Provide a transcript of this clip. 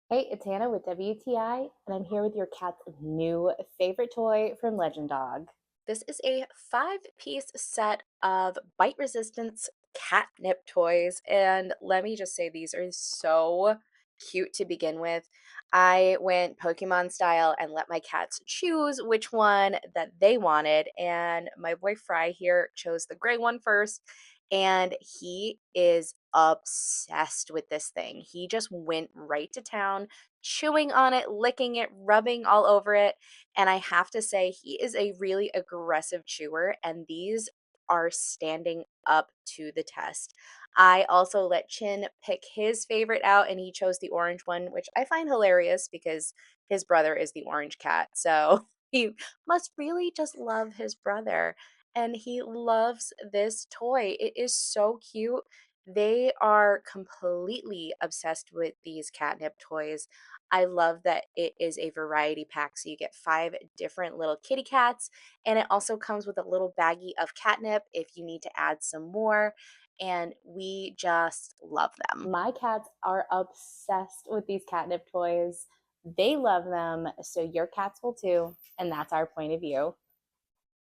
Hey, it's Hannah with WTI, and I'm here with your cat's new favorite toy from Legendog. This is a 5-piece set of bite resistance catnip toys. And let me just say, these are so cute to begin with. I went Pokemon style and let my cats choose which one that they wanted. And my boy Fry here chose the gray one first. And he is obsessed with this thing. He just went right to town, chewing on it, licking it, rubbing all over it. And I have to say, he is a really aggressive chewer, and these are standing up to the test. I also let Chin pick his favorite out, and he chose the orange one, which I find hilarious because his brother is the orange cat. So he must really just love his brother. And he loves this toy. It is so cute. They are completely obsessed with these catnip toys. I love that it is a variety pack. So you get 5 different little kitty cats, and it also comes with a little baggie of catnip if you need to add some more. And we just love them. My cats are obsessed with these catnip toys. They love them, so your cats will too, and that's our point of view.